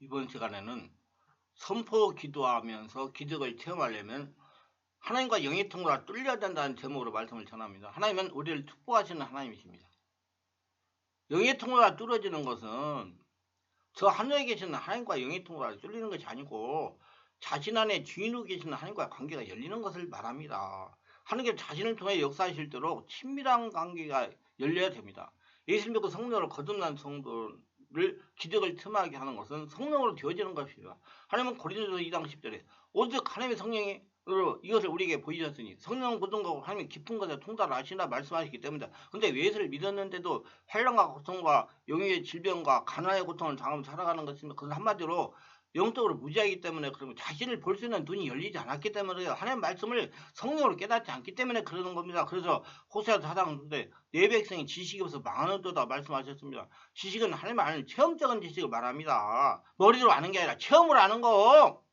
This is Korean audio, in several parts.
이번 시간에는 선포 기도하면서 기적을 체험하려면 하나님과 영의 통로가 뚫려야 된다는 제목으로 말씀을 전합니다. 하나님은 우리를 축복하시는 하나님이십니다. 영의 통로가 뚫어지는 것은 저 하늘에 계시는 하나님과 영의 통로가 뚫리는 것이 아니고 자신 안에 주인으로 계시는 하나님과 관계가 열리는 것을 말합니다. 하나님께서 자신을 통해 역사하실도록 친밀한 관계가 열려야 됩니다. 예수 믿고 성령으로 거듭난 성도를 기적을 틈하게 하는 것은 성령으로 되어지는 것입니다. 하나님은 고린도서 2장 10절에 오직 하나님의 성령이 이것을 우리에게 보이셨으니 성령 모든 것과 하나님의 깊은 것에 통달하시나 말씀하시기 때문이다. 근데 예수를 믿었는데도 환난과 고통과 영의 질병과 가난의 고통을 당하면서 살아가는 것입니다. 그건 한마디로 영적으로 무지하기 때문에 그러면 자신을 볼 수 있는 눈이 열리지 않았기 때문에 하나님 말씀을 성령으로 깨닫지 않기 때문에 그러는 겁니다. 그래서 호세아 4장인데 내 백성이 지식이 없어 망하는도다 말씀하셨습니다. 지식은 하나님 아는 체험적인 지식을 말합니다. 머리로 아는 게 아니라 체험으로 아는 거.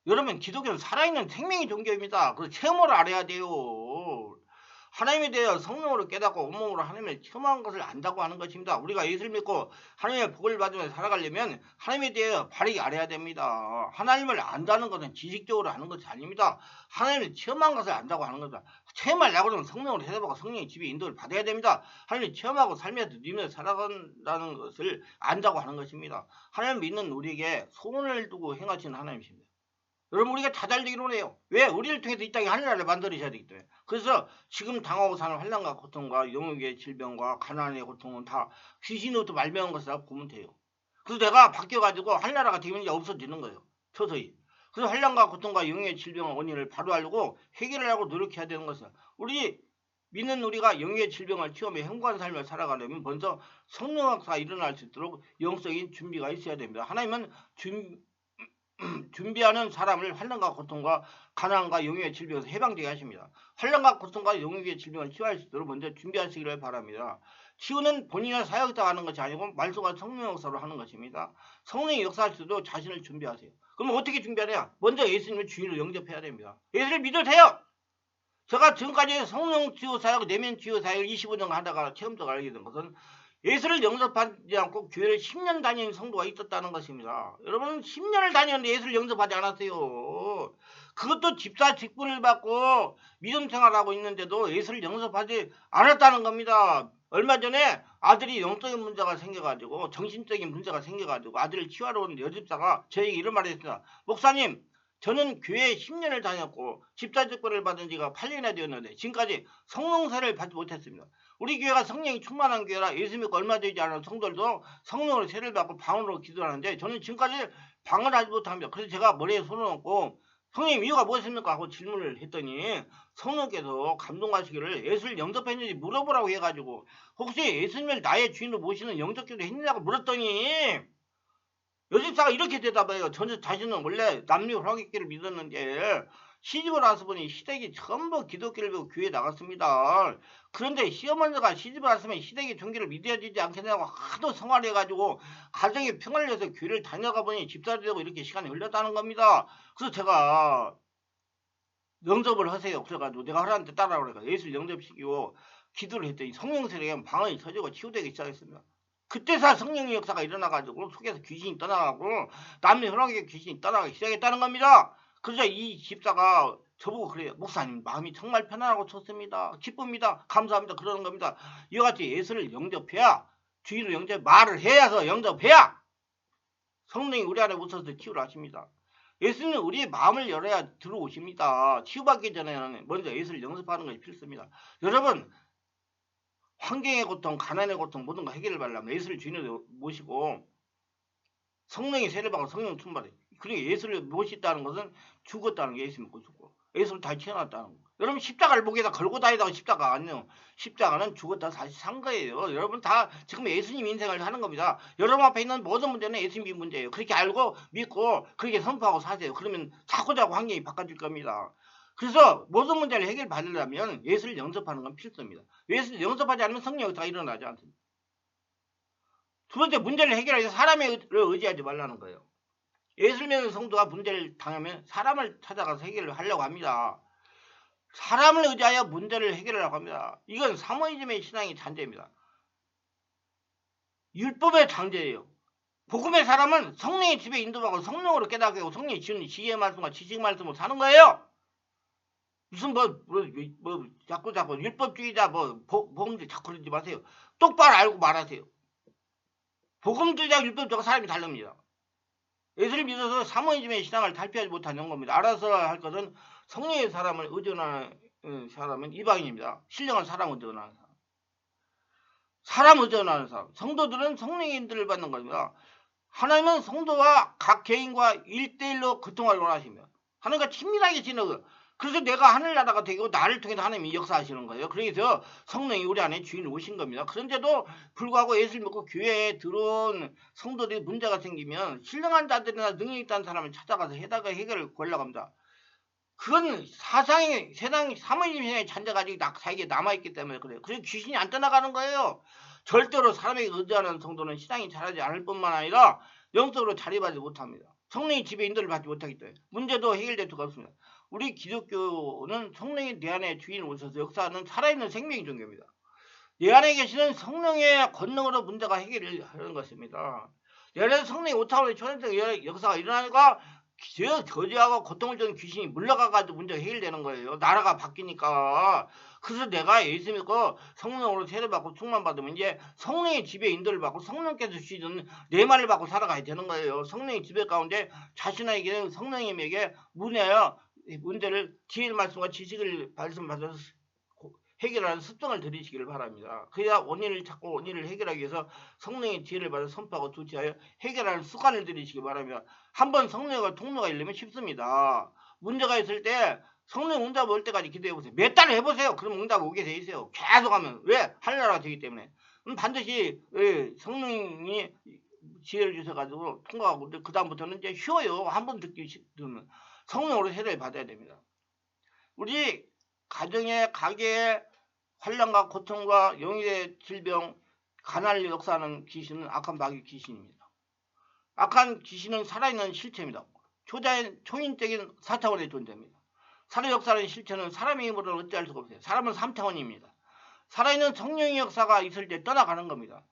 여러분 기독교는 살아있는 생명의 종교입니다. 그래서 체험으로 알아야 돼요. 하나님에 대해 성령으로 깨닫고 온몸으로 하나님을 체험한 것을 안다고 하는 것입니다. 우리가 예수를 믿고 하나님의 복을 받으며 살아가려면 하나님에 대해 바르게 알아야 됩니다. 하나님을 안다는 것은 지식적으로 아는 것이 아닙니다. 하나님을 체험한 것을 안다고 하는 겁니다. 체험하려고 하면 성령으로 대답하고 성령의 지배 인도를 받아야 됩니다. 하나님을 체험하고 삶에서 누리며 살아간다는 것을 안다고 하는 것입니다. 하나님을 믿는 우리에게 소원을 두고 행하시는 하나님이십니다. 여러분 우리가 다 잘 되기로 해요. 왜? 우리를 통해서 이 땅에 하늘나라를 만들어셔야 되기 때문에. 그래서 지금 당하고 사는 환난과 고통과 영역의 질병과 가난의 고통은 다 귀신으로부터 말미암은 것이라고 보면 돼요. 그래서 내가 바뀌어가지고 하늘나라가 되면 이제 없어지는 거예요. 서서히. 그래서 환난과 고통과 영역의 질병의 원인을 바로 알고 해결을 하고 노력해야 되는 것이야. 우리 믿는 우리가 영의 질병을 치유하며 행복한 삶을 살아가려면 먼저 성령 역사가 일어날 수 있도록 영적인 준비가 있어야 됩니다. 하나님은 준비하는 사람을 환난과 고통과 가난과 영역의 질병에서 해방되게 하십니다. 환난과 고통과 영역의 질병을 치유할 수 있도록 먼저 준비하시기를 바랍니다. 치유는 본인의 사역자가 하는 것이 아니고 말씀과 성령 역사로 하는 것입니다. 성령이 역사할 때도 자신을 준비하세요. 그럼 어떻게 준비하냐? 먼저 예수님을 주인으로 영접해야 됩니다. 예수를 믿어도 돼요. 제가 지금까지 성령 치유 사역, 내면 치유 사역을 25년 하다가 체험적으로 알게 된 것은 예수를 영접하지 않고 교회를 10년 다니는 성도가 있었다는 것입니다. 여러분 10년을 다녔는데 예수를 영접하지 않았어요. 그것도 집사 직분을 받고 믿음 생활하고 있는데도 예수를 영접하지 않았다는 겁니다. 얼마 전에 아들이 영적인 문제가 생겨가지고 정신적인 문제가 생겨가지고 아들을 치유하러 온 여집사가 저에게 이런 말을 했습니다. 목사님, 저는 교회에 10년을 다녔고 집사 직분을 받은 지가 8년이나 되었는데 지금까지 성령세를 받지 못했습니다. 우리 교회가 성령이 충만한 교회라 예수 믿고 얼마 되지 않은 성도들도 성령으로 세를 받고 방언으로 기도하는데 저는 지금까지 방언을 하지 못합니다. 그래서 제가 머리에 손을 얹고 성령님 이유가 무엇입니까? 하고 질문을 했더니 성령께서 감동하시기를 예수를 영접했는지 물어보라고 해가지고 혹시 예수님을 나의 주인으로 모시는 영접기도 했느냐고 물었더니 여집사가 이렇게 대답해요. 저는 자신은 원래 남녀 화객기를 믿었는데 시집을 와서 보니 시댁이 전부 기독교를 믿고 교회에 나갔습니다. 그런데 시어머니가 시집을 왔으면 시댁의 종교를 믿어야 되지 않겠냐고 하도 성화해가지고 가정에 평화를 위해서 교회를 다녀가 보니 집사도 되고 이렇게 시간이 흘렀다는 겁니다. 그래서 제가 영접을 하세요. 그래가지고 내가 하나님한테 따라오니까 예수를 영접시키고 기도를 했더니 성령세례에 방언이 터지고 치유되기 시작했습니다. 그때서 성령의 역사가 일어나가지고 속에서 귀신이 떠나가고 남의 혈액의 귀신이 떠나가기 시작했다는 겁니다. 그래서 이 집사가 저보고 그래요. 목사님 마음이 정말 편안하고 좋습니다. 기쁩니다. 감사합니다. 그러는 겁니다. 이와 같이 예수를 영접해야 주인을 영접 말을 해야서 영접해야 성령이 우리 안에 오셔서 치유를 하십니다. 예수는 우리의 마음을 열어야 들어오십니다. 치유받기 전에는 먼저 예수를 영접하는 것이 필수입니다. 여러분 환경의 고통, 가난의 고통 모든 거 해결을 받으려면 예수를 주인으로 모시고 성령이 세례 받고 성령 충만해. 그러니까 예수를 모셨다는 것은 죽었다는 게 예수 믿고 죽고 예수를 다시 태어났다는 거. 여러분 십자가를 목에다 걸고 다니다가 십자가 아니에요. 십자가는 죽었다 다시 산 거예요. 여러분 다 지금 예수님 인생을 하는 겁니다. 여러분 앞에 있는 모든 문제는 예수님 문제예요. 그렇게 알고 믿고 그렇게 선포하고 사세요. 그러면 자꾸자꾸 환경이 바꿔질 겁니다. 그래서 모든 문제를 해결받으려면 예수를 영접하는 건 필수입니다. 예수를 영접하지 않으면 성령 역사가 일어나지 않습니다. 두 번째 문제를 해결하기 위해서 사람을 의지하지 말라는 거예요. 예수를 믿는 성도가 문제를 당하면 사람을 찾아가서 해결을 하려고 합니다. 사람을 의지하여 문제를 해결하려고 합니다. 이건 사모니즘의 신앙의 잔재입니다. 율법의 잔재예요. 복음의 사람은 성령의 집에 인도하고 성령으로 깨닫게 하고 성령이 지은 지혜의 말씀과 지식 말씀으로 사는 거예요. 무슨 자꾸 율법주의자 복음주의 자꾸 그러지 마세요. 똑바로 알고 말하세요. 복음주의자 율법주의가 사람이 다릅니다. 예수를 믿어서 사모니즘의 신앙을 탈피하지 못하는 겁니다. 알아서 할 것은 성령의 사람을 의존하는 사람은 이방인입니다. 신령한 사람 의존하는 사람. 사람 의존하는 사람. 성도들은 성령의 인도를 받는 겁니다. 하나님은 성도와 각 개인과 1대1로 교통을 원하시며 하나님과 친밀하게 지내고 그래서 내가 하늘나라가 되고 나를 통해서 하나님이 역사하시는 거예요. 그래서 성령이 우리 안에 주인 오신 겁니다. 그런데도 불구하고 예수를 믿고 교회에 들어온 성도들이 문제가 생기면 신령한 자들이나 능력 있다는 사람을 찾아가서 해결을 구하려고 합니다. 그건 세상 사모님의 잔재가 아직 자기에 남아있기 때문에 그래요. 그래서 귀신이 안 떠나가는 거예요. 절대로 사람에게 의지하는 성도는 신앙이 자라지 않을 뿐만 아니라 영적으로 자리받지 못합니다. 성령의 집에 인도를 받지 못하기 때문에 문제도 해결될 수가 없습니다. 우리 기독교는 성령이 내 안에 주인 오셔서 역사하는 살아있는 생명의 종교입니다. 내 안에 계시는 성령의 권능으로 문제가 해결을 하는 것입니다. 내 안에 성령의 5차원의 초연적 역사가 일어나니까 저주하고 고통을 주는 귀신이 물러가가지고 문제가 해결되는 거예요. 나라가 바뀌니까. 그래서 내가 예수 믿고 성령으로 세례받고 충만받으면 이제 성령의 지배 인도를 받고 성령께서 주시는 내 말을 받고 살아가야 되는 거예요. 성령의 지배 가운데 자신에게 성령님에게 문제를 지혜의 말씀과 지식을 말씀받아서 해결하는 습성을 들이시기를 바랍니다. 그래야 원인을 찾고 원인을 해결하기 위해서 성령의 지혜를 받아 선포하고 두지하여 해결하는 습관을 들이시기 바랍니다. 한번 성령과 통로가 열리면 쉽습니다. 문제가 있을 때 성령 응답 올 때까지 기도해보세요. 몇 달을 해보세요. 그럼 응답 오게 돼 있어요. 계속 하면. 왜? 하늘나라가 되기 때문에. 반드시 성령이 지혜를 주셔가지고 통과하고 그 다음부터는 이제 쉬워요. 한번 듣면 성령으로 세례를 받아야 됩니다. 우리 가정에 가게에 환난과 고통과 영의 질병, 가난을 역사하는 귀신은 악한 마귀 귀신입니다. 악한 귀신은 살아있는 실체입니다. 초인적인 4차원의 존재입니다. 살아 역사하는 실체는 사람의 힘으로는 어찌할 수가 없어요. 사람은 3차원입니다. 살아있는 성령의 역사가 있을 때 떠나가는 겁니다.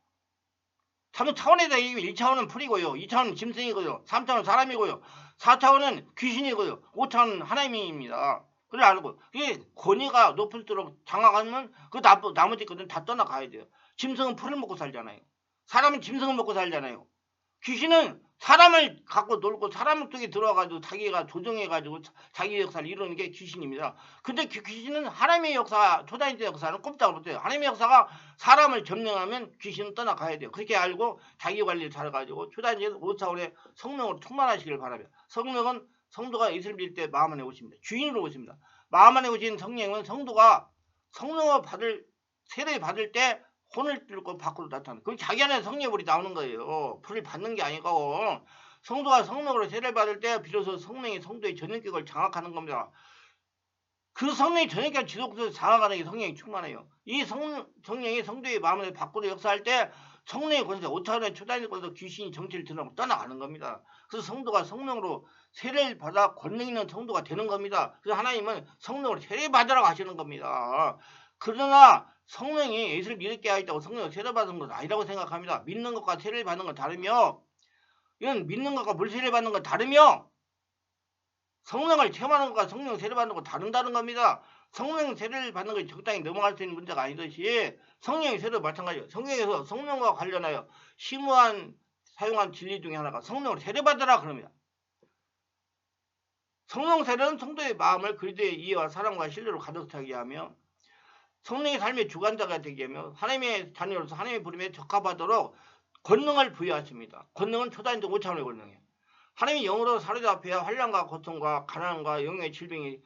3차원에다 얘기하면 1차원은 풀이고요. 2차원은 짐승이고요. 3차원은 사람이고요. 4차원은 귀신이고요. 5차원은 하나님입니다. 그걸 알고 이게 권위가 높을수록 장악하면 그 나머지 것은 다 떠나가야 돼요. 짐승은 풀을 먹고 살잖아요. 사람은 짐승을 먹고 살잖아요. 귀신은 사람을 갖고 놀고 사람 속에 들어와가지고 자기가 조정해가지고 자기 역사를 이루는 게 귀신입니다. 근데 귀신은 하나님의 역사, 초단위의 역사는 꼼짝을 못해요. 하나님의 역사가 사람을 점령하면 귀신은 떠나가야 돼요. 그렇게 알고 자기 관리를 잘해가지고 초단위 5차원의 성령으로 충만하시길 바랍니다. 성령은 성도가 예수를 믿을 때 마음 안에 오십니다. 주인으로 오십니다. 마음 안에 오신 성령은 성도가 성령을 세례 받을 때 혼을 뚫고 밖으로 나타나는. 그럼 자기 안에 성령불이 나오는 거예요. 불을 받는 게 아니고 성도가 성령으로 세례를 받을 때 비로소 성령이 성도의 전인격을 장악하는 겁니다. 그 성령이 전인격을 지속적으로 장악하는 게 성령이 충만해요. 이 성령이 성도의 마음을 밖으로 역사할 때 성령의 권세, 5차원의 초단위 권세 귀신이 정체를 드러나고 떠나가는 겁니다. 그래서 성도가 성령으로 세례를 받아 권능 있는 성도가 되는 겁니다. 그래서 하나님은 성령으로 세례 받으라고 하시는 겁니다. 그러나 성령이 예수를 믿게 하였다고 성령을 세례받은 건 아니라고 생각합니다. 믿는 것과 세례를 받는 건 다르며 이건 믿는 것과 물 세례 받는 건 다르며 성령을 체험하는 것과 성령 세례 받는 건 다른다는 겁니다. 성령 세례를 받는 것이 적당히 넘어갈 수 있는 문제가 아니듯이 성령의 세례도 마찬가지예요. 성경에서 성령과 관련하여 심오한 사용한 진리 중에 하나가 성령을 세례받으라 그럽니다. 성령 세례는 성도의 마음을 그리스도의 이해와 사랑과 신뢰로 가득 차게 하며 성령의 삶의 주관자가 되게 하며 하나님의 자녀로서 하나님의 부름에 적합하도록 권능을 부여하십니다. 권능은 초단위적 5차원의 권능이에요. 하나님이 영으로 사로잡혀야 환난과 고통과 가난과 영의 질병이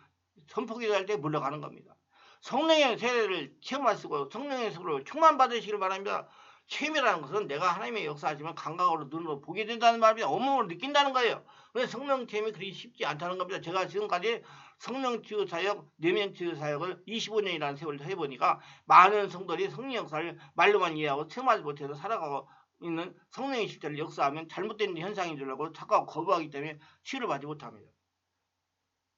선포기 될 때 물러가는 겁니다. 성령의 세례를 체험하시고 성령의 세례를 충만받으시길 바랍니다. 체험이라는 것은 내가 하나님의 역사하지만 감각으로 눈으로 보게 된다는 말입니다. 온몸으로 느낀다는 거예요. 그래서 성령 체험이 그리 쉽지 않다는 겁니다. 제가 지금까지 성령 치유 사역, 내면 치유 사역을 25년이라는 세월을 해보니까 많은 성도들이 성령 역사를 말로만 이해하고 체험하지 못해서 살아가고 있는 성령의 실제를 역사하면 잘못된 현상인 줄 알고 착각하고 거부하기 때문에 치유를 받지 못합니다.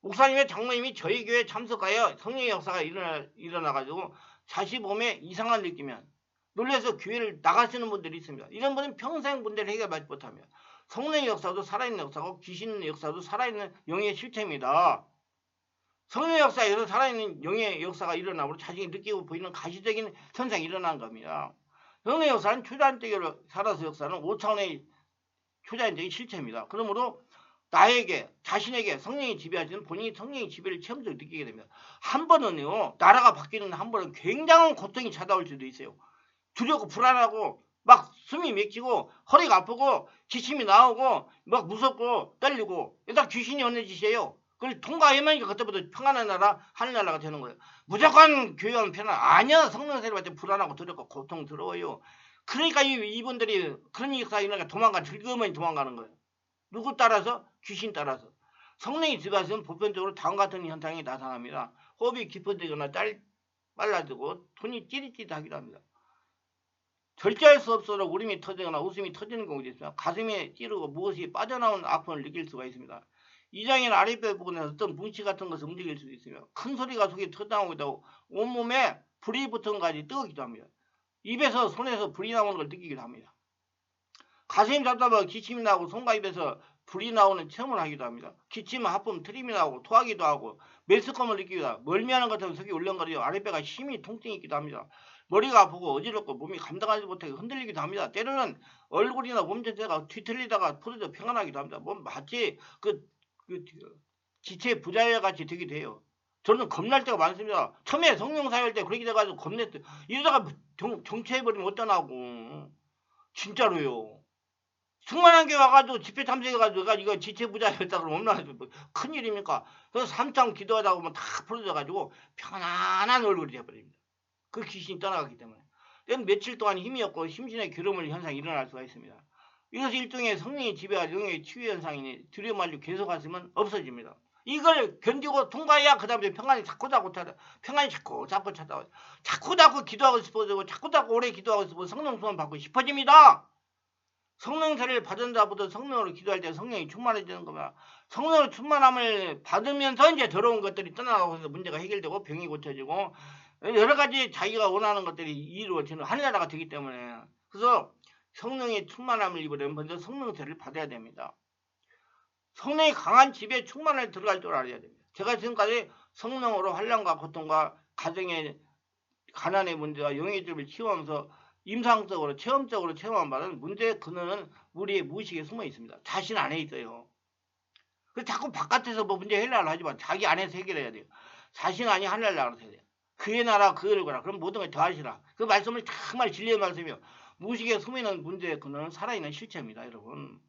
목사님의 장로님이 저희 교회에 참석하여 성령의 역사가 일어나가지고 자시 몸에 이상을 느끼면 놀라서 교회를 나가시는 분들이 있습니다. 이런 분은 평생 문제를 해결하지 못합니다. 성령의 역사도 살아있는 역사고 귀신의 역사도 살아있는 영의 실체입니다. 성령의 역사에서 살아있는 영의 역사가 일어나고 자신이 느끼고 보이는 가시적인 현상이 일어난 겁니다. 성령의 역사는 초자연적으로 살아서 역사는 5차원의 초자연적인 실체입니다. 그러므로 나에게 자신에게 성령이 지배하시는 본인이 성령의 지배를 체험적으로 느끼게 됩니다. 한 번은요 나라가 바뀌는 한 번은 굉장한 고통이 찾아올 수도 있어요. 두렵고 불안하고 막 숨이 맥히고 허리가 아프고 기침이 나오고 막 무섭고 떨리고 일단 귀신이 오는 짓이에요. 그걸 통과하면 그때부터 평안한 나라 하늘나라가 되는 거예요. 무조건 교회 가면 편안 아니야. 성령 세례 받을 때 불안하고 두렵고 고통스러워요. 그러니까 이분들이 그런 역사가 일어나니까 도망가 즐거움이 도망가는 거예요. 누구 따라서? 귀신 따라서. 성령이 지배하시면 보편적으로 다음 같은 현상이 나타납니다. 호흡이 깊어지거나 빨라지고 손이 찌릿찌릿하기도 합니다. 절제할 수 없도록 울음이 터지거나 웃음이 터지는 경우도 있습니다. 가슴이 찌르고 무엇이 빠져나오는 아픔을 느낄 수가 있습니다. 이장인 아랫배 부분에 어떤 뭉치 같은 것을 움직일 수도 있으며 큰 소리가 속에 터져나오기도 하고 온몸에 불이 붙은 것까지 뜨겁기도 합니다. 입에서 손에서 불이 나오는 걸 느끼기도 합니다. 가슴이 답답하고 기침이 나고 손과 입에서 불이 나오는 체험을 하기도 합니다. 기침, 하품, 트림이 나오고 토하기도 하고 메스꺼움을 느끼기도 하고 멀미하는 것처럼 속이 울렁거리고 아랫배가 심히 통증이 있기도 합니다. 머리가 아프고 어지럽고 몸이 감당하지 못하게 흔들리기도 합니다. 때로는 얼굴이나 몸 전체가 뒤틀리다가 풀어져 평안하기도 합니다. 뭐 마치 그 기체 부자여 같이 되기도 해요. 저는 겁날 때가 많습니다. 처음에 성령사회할 때 그렇게 돼가지고 겁냈대. 이러다가 정체해버리면 어떠나고. 진짜로요. 충만한 게 와가지고 집회 참석해가지고 이거 지체 부자였다 그러면 얼마나 큰일입니까? 그래서 3장 기도하다 보면 다 풀어져가지고 편안한 얼굴이 돼버립니다. 그 귀신이 떠나갔기 때문에. 이건 며칠 동안 힘이 없고 심신의 괴로움을 현상이 일어날 수가 있습니다. 이것이 일종의 성령의 지배와 영의 치유 현상이니 두려움 말고 계속하시면 없어집니다. 이걸 견디고 통과해야 그 다음에 평안이 자꾸 찾아. 평안이 자꾸 찾아. 자꾸 기도하고 싶어지고 자꾸 오래 기도하고 싶어 성령 소원 받고 싶어집니다. 성령세를 받은 자부터 성령으로 기도할 때 성령이 충만해지는 겁니다. 성령으로 충만함을 받으면서 이제 더러운 것들이 떠나가고 해서 문제가 해결되고 병이 고쳐지고 여러 가지 자기가 원하는 것들이 이루어지는 하늘나라가 되기 때문에 그래서 성령의 충만함을 입으려면 먼저 성령세를 받아야 됩니다. 성령이 강한 집에 충만을 들어갈 줄 알아야 됩니다. 제가 지금까지 성령으로 환난과 고통과 가정의 가난의 문제와 영의 집을 치유하면서 임상적으로 체험적으로 체험한 바는 문제의 근원은 우리의 무의식에 숨어 있습니다. 자신 안에 있어요. 그래서 자꾸 바깥에서 뭐 문제 해결을 하지만 자기 안에서 해결해야 돼요. 자신 안이 하늘나라가 돼야 돼요. 그의 나라 그를 거라. 그럼 모든 걸 더하시라. 그 말씀을 정말 진리의 말씀이요. 무의식에 숨어 있는 문제의 근원은 살아있는 실체입니다. 여러분.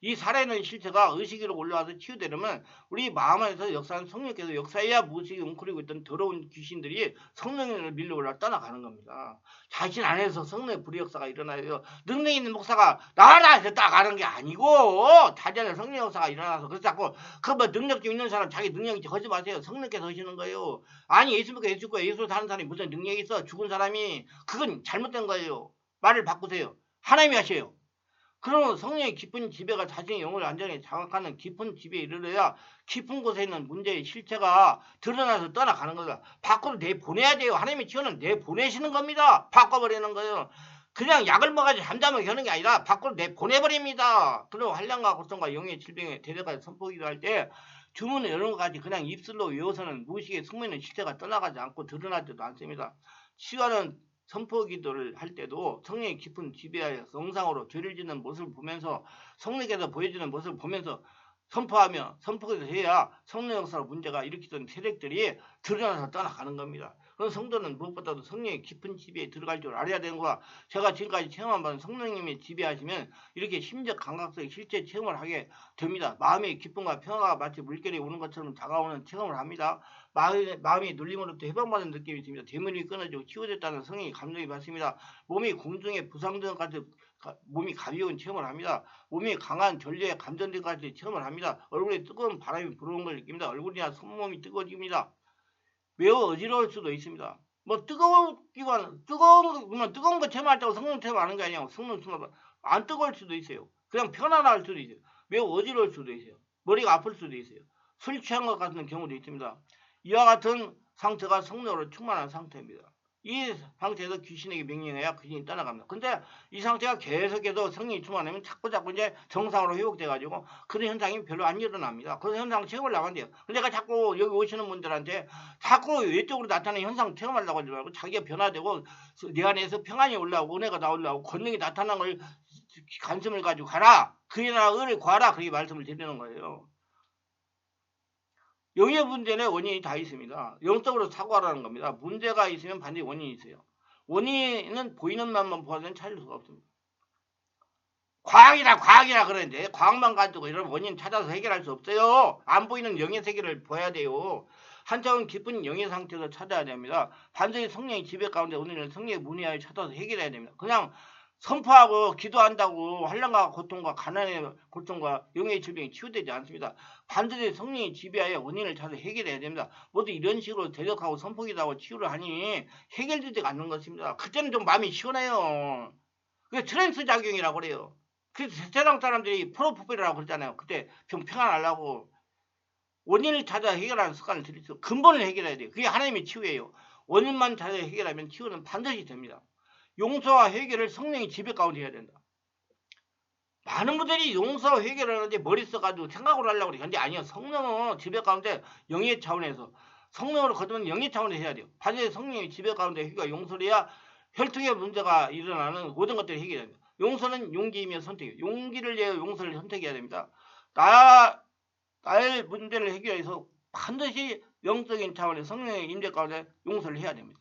이 살아있는 실체가 의식으로 올라와서 치유되려면 우리 마음 안에서 역사하는 성령께서 역사해야 무의식이 웅크리고 있던 더러운 귀신들이 성령을 밀려 올라 떠나가는 겁니다. 자신 안에서 성령의 불의 역사가 일어나요. 능력 있는 목사가 나와라 해서 딱 가는 게 아니고 자전에 성령 역사가 일어나서 그래서 자꾸 그 뭐 능력 좀 있는 사람 자기 능력이 거지 마세요. 성령께서 하시는 거예요. 아니 예수 믿고 예수 믿고 예수 사는 사람이 무슨 능력이 있어. 죽은 사람이 그건 잘못된 거예요. 말을 바꾸세요. 하나님이 하셔요. 그러면 성령의 깊은 지배가 자신의 영을 완전히 장악하는 깊은 지배에 이르러야 깊은 곳에 있는 문제의 실체가 드러나서 떠나가는 거다. 밖으로 내보내야 돼요. 하나님의 치유는 내보내시는 겁니다. 바꿔버리는 거예요. 그냥 약을 먹어가지고 잠잠하게 하는 게 아니라 밖으로 내보내버립니다. 그리고 한량과 고통과 영의 질병에 대적하여 선포기도 할 때 주문을 여러 가지 그냥 입술로 외워서는 무의식에 숨어있는 실체가 떠나가지 않고 드러나지도 않습니다. 치유하는 선포 기도를 할 때도 성령의 깊은 지배하여 영상으로 죄를 짓는 모습을 보면서 성령께서 보여주는 모습을 보면서 선포하며 선포기도 해야 성령 역사로 문제가 일으키던 세력들이 드러나서 떠나가는 겁니다. 그런 성도는 무엇보다도 성령의 깊은 지배에 들어갈 줄 알아야 되는 거야. 제가 지금까지 체험한 바는 성령님이 지배하시면 이렇게 심적 감각적 실제 체험을 하게 됩니다. 마음의 기쁨과 평화가 마치 물결이 오는 것처럼 다가오는 체험을 합니다. 마음이 눌림으로부터 해방받는 느낌이 듭니다. 대문이 끊어지고 치유됐다는 성령의 감정이 받습니다. 몸이 공중에 부상된 것같이 몸이 가벼운 체험을 합니다. 몸이 강한 전류에 감전된 것같이 체험을 합니다. 얼굴에 뜨거운 바람이 불어오는 걸 느낍니다. 얼굴이나 손몸이 뜨거워집니다. 매우 어지러울 수도 있습니다. 뭐 뜨거운 거 체험할 때고 성령 체험하는 게 아니고 성령 체험 안 뜨거울 수도 있어요. 그냥 편안할 수도 있어요. 매우 어지러울 수도 있어요. 머리가 아플 수도 있어요. 술 취한 것 같은 경우도 있습니다. 이와 같은 상태가 성령으로 충만한 상태입니다. 이 상태에서 귀신에게 명령해야 귀신이 떠나갑니다. 근데 이 상태가 계속해서 성령이 충만하면 자꾸 이제 정상으로 회복돼가지고 그런 현상이 별로 안 일어납니다. 그런 현상 체험을 나간대요. 근데 내가 자꾸 여기 오시는 분들한테 자꾸 외적으로 나타나는 현상 체험하려고 하지 말고 자기가 변화되고 내 안에서 평안이 올라오고 은혜가 나오려고 권능이 나타나는 걸 관심을 가지고 가라. 그이나 을을 구하라. 그렇게 말씀을 드리는 거예요. 영의 문제는 원인이 다 있습니다. 영적으로 사고하라는 겁니다. 문제가 있으면 반드시 원인이 있어요. 원인은 보이는 맛만 보아서는 찾을 수가 없습니다. 과학이라 그러는데 과학만 가지고 이런 원인 찾아서 해결할 수 없어요. 안 보이는 영의 세계를 봐야 돼요. 한차원 깊은 영의 상태에서 찾아야 됩니다. 반드시 성령의 지배 가운데 오늘은 성령의 문의하여 찾아서 해결해야 됩니다. 그냥 선포하고 기도한다고 환난과 고통과 가난의 고통과 영의 질병이 치유되지 않습니다. 반드시 성령이 지배하여 원인을 찾아 해결해야 됩니다. 모두 이런 식으로 대적하고 선포기도하고 치유를 하니 해결되지 않는 것입니다. 그때는 좀 마음이 시원해요. 그게 트랜스 작용이라고 그래요. 그래서 세상 사람들이 프로포폴이라고 그러잖아요. 그때 좀 평안하려고 원인을 찾아 해결하는 습관을 들이죠. 근본을 해결해야 돼요. 그게 하나님의 치유예요. 원인만 찾아 해결하면 치유는 반드시 됩니다. 용서와 해결을 성령의 지배 가운데 해야 된다. 많은 분들이 용서와 해결을 하는데 머리 써가지고 생각으로 하려고 그래요. 근데 아니요. 성령은 지배 가운데 영의 차원에서 성령으로 거두면 영의 차원에서 해야 돼요. 반드시 성령의 지배 가운데 해결과 용서를 해야 혈통의 문제가 일어나는 모든 것들을 해결해야 됩니다. 용서는 용기이며 선택이에요. 용기를 내어 용서를 선택해야 됩니다. 나의 문제를 해결해서 반드시 영적인 차원의 성령의 임재 가운데 용서를 해야 됩니다.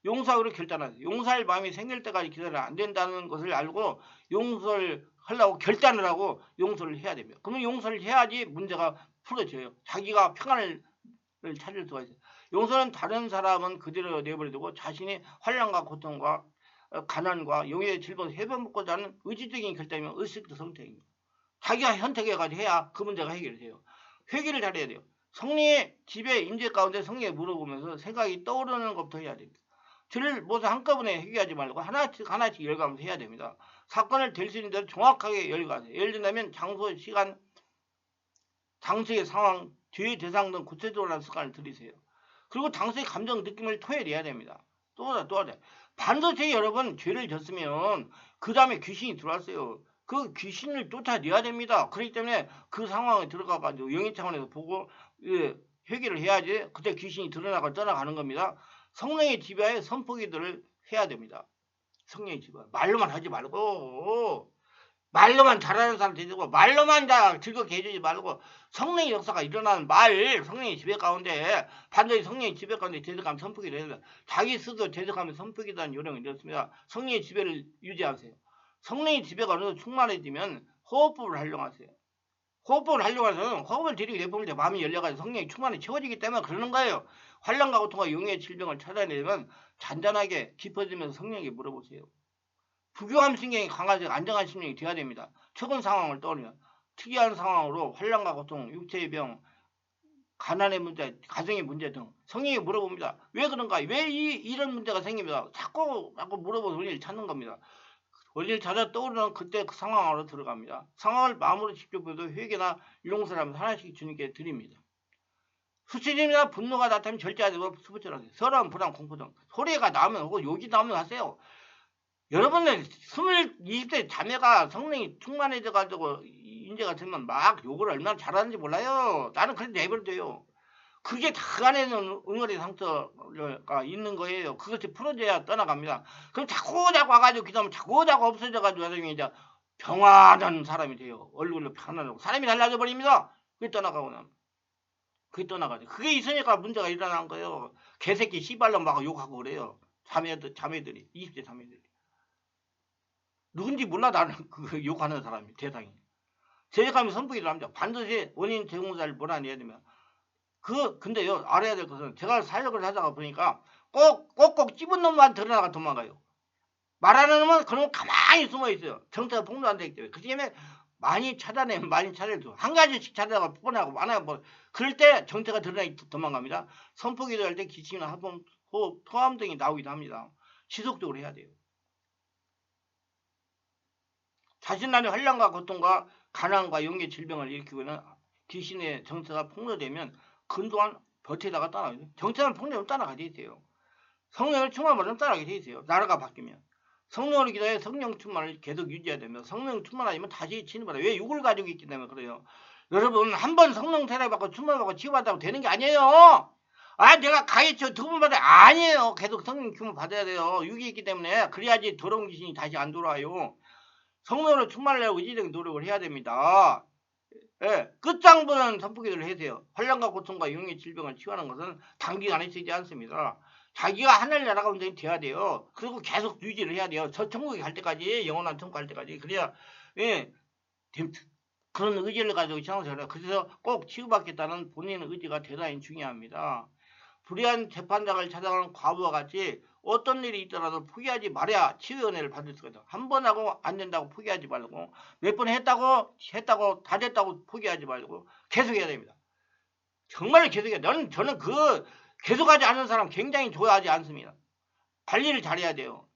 용서하기로 결단하세요. 용서할 마음이 생길 때까지 기다려 안 된다는 것을 알고 용서를 하려고 결단을 하고 용서를 해야 됩니다. 그러면 용서를 해야지 문제가 풀어져요. 자기가 평안을 찾을 수가 있어요. 용서는 다른 사람은 그대로 내버려두고 자신이 환난과 고통과 가난과 영의 질병을 해결먹고자 하는 의지적인 결단이면 의식적 선택입니다. 자기가 선택해가지고 해야 그 문제가 해결돼요. 회개를 잘해야 돼요. 성령의 지배 임재 가운데 성령에 물어보면서 생각이 떠오르는 것부터 해야 됩니다. 죄를 모두 한꺼번에 해결하지 말고 하나씩 열거하면서 해야 됩니다. 사건을 될 수 있는 대로 정확하게 열거하세요. 예를 들면 장소, 시간, 당시의 상황, 죄의 대상 등 구체적으로 하는 습관을 들이세요. 그리고 당시의 감정, 느낌을 토해내야 됩니다. 또 하나. 반드시 여러분 죄를 졌으면 그 다음에 귀신이 들어왔어요. 그 귀신을 쫓아내야 됩니다. 그렇기 때문에 그 상황에 들어가가지고 영의 차원에서 보고 회개를 해야지 그때 귀신이 드러나고 떠나가는 겁니다. 성령의 지배하에 선포기도를 해야 됩니다. 성령의 지배. 말로만 하지 말고 말로만 잘하는 사람 되고 말로만 다 즐겁게 해주지 말고 성령의 역사가 일어나는 성령의 지배 가운데 반드시 성령의 지배 가운데 대적하면 선포기도 해야 됩니다. 자기 스스로 대적하면 선포기도 하는 요령이 이렇습니다. 성령의 지배를 유지하세요. 성령의 지배가 어느 정도 충만해지면 호흡법을 활용하세요. 호흡법을 활용해서는 호흡을 들이게 내뿜을 때 마음이 열려가지고 성령이 충만히 채워지기 때문에 그러는 거예요. 환난과 고통과 용의 질병을 찾아내려면 잔잔하게 깊어지면서 성령에게 물어보세요. 부교감 신경이 강하지 안정한 심령이 되어야 됩니다. 최근 상황을 떠올리면 특이한 상황으로 환난과 고통, 육체의 병, 가난의 문제, 가정의 문제 등 성령에게 물어봅니다. 왜 그런가? 왜 이런 문제가 생깁니다. 자꾸 물어보고 원인을 찾는 겁니다. 원인을 찾아 떠오르는 그때 그 상황으로 들어갑니다. 상황을 마음으로 직접 보도 회개나 용서를 하면서 하나씩 주님께 드립니다. 수치심이나 분노가 나타나면 절제하지 말고 수부처럼 서러움, 불안, 공포 등 소리가 나오면 혹은 욕이 나오면 하세요. 여러분들 20대 자매가 성령이 충만해져가지고 인재가 되면 막 욕을 얼마나 잘하는지 몰라요. 나는 그래도 내버려둬요. 그게 다 안에는 응어리 상처가 있는 거예요. 그것이 풀어져야 떠나갑니다. 그럼 자꾸 와가지고 기도하면 자꾸 없어져가지고 나중에 이제 평안한 사람이 돼요. 얼굴로 평안하고 사람이 달라져 버립니다. 그게 떠나가고 나면. 그게 떠나가죠. 그게 있으니까 문제가 일어난 거예요. 개새끼 씨발로 막 욕하고 그래요. 자매들이 20대 자매들이. 누군지 몰라 나는 그 욕하는 사람이 대상이. 제작하면 선포기를 합니다. 반드시 원인 제공자를 몰아내야 되면. 근데요, 알아야 될 것은 제가 사역을 하다가 보니까 꼭꼭 찝은 놈만 드러나가 도망가요. 말하는 놈은 그놈 가만히 숨어 있어요. 정체가 폭로 안 되기 때문에. 그 때문에 많이 찾아내면 많이 찾아내도 한 가지씩 찾아가 뻔하고 많아요. 뭐 그럴 때 정체가 드러나기 도망갑니다. 선포기도 할 때 기침이나 하품, 호흡, 토함 등이 나오기도 합니다. 지속적으로 해야 돼요. 자신만의 환난과 고통과 가난과 영계 질병을 일으키고는 귀신의 정체가 폭로되면 그동안 버티다가 떠나가요. 정체는 폭로되면 떠나가야 돼요. 성령을 충만받으면 따라하게 돼 있어요. 나라가 바뀌면. 성령으로 기도해 성령 충만을 계속 유지해야 되며 성령 충만하면 다시 진입하다. 왜 육을 가지고 있기 때문에 그래요. 여러분 한 번 성령 세례받고 충만받고 치유받다고 되는 게 아니에요. 아 내가 가해쳐 두 번 받아 아니에요. 계속 성령 충만 받아야 돼요. 육이 있기 때문에 그래야지 더러운 귀신이 다시 안 돌아와요. 성령으로 충만하려고 의지적인 노력을 해야 됩니다. 예, 끝장보는 선포기도를 해세요. 환란과 고통과 영의 질병을 치유하는 것은 단기간에 쓰지 않습니다. 자기가 하늘 나라가 온전히 돼야 돼요. 그리고 계속 유지를 해야 돼요. 저 천국에 갈 때까지 영원한 천국 갈 때까지 그래야 예, 그런 의지를 가지고 신앙생활을 해요. 그래서 꼭 치유받겠다는 본인의 의지가 대단히 중요합니다. 불의한 재판장을 찾아가는 과부와 같이 어떤 일이 있더라도 포기하지 말아야 치유 은혜를 받을 수가 있어. 한 번 하고 안 된다고 포기하지 말고 몇 번 했다고 다 됐다고 포기하지 말고 계속해야 됩니다. 정말 계속해야 돼. 저는 그 계속하지 않는 사람 굉장히 좋아하지 않습니다. 관리를 잘해야 돼요.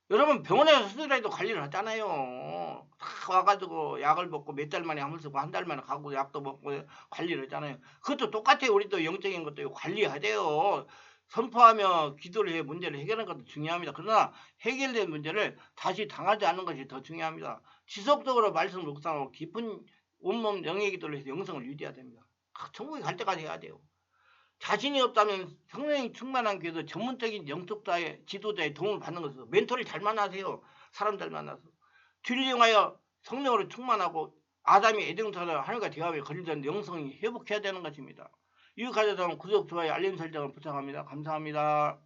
여러분 병원에서 수술해도 관리를 하잖아요. 다 와가지고 약을 먹고 몇 달 만에 한번 쓰고 한 달 만에 가고 약도 먹고 관리를 하잖아요. 그것도 똑같아요. 우리도 영적인 것도 관리해야 돼요. 선포하며 기도를 해 문제를 해결하는 것도 중요합니다. 그러나 해결된 문제를 다시 당하지 않는 것이 더 중요합니다. 지속적으로 말씀을 묵상하고 깊은 온몸 영의 기도를 해서 영성을 유지해야 됩니다. 천국에 갈 때까지 해야 돼요. 자신이 없다면 성령이 충만한 교회에서 전문적인 영적자의 지도자의 도움을 받는 것으로 멘토를 잘 만나세요. 사람 잘 만나서. 뒤를 이용하여 성령으로 충만하고 아담이 에덴처럼 하늘과 대화에 걸리던 영성이 회복해야 되는 것입니다. 이거 가져서 구독, 좋아요, 알림 설정을 부탁합니다. 감사합니다.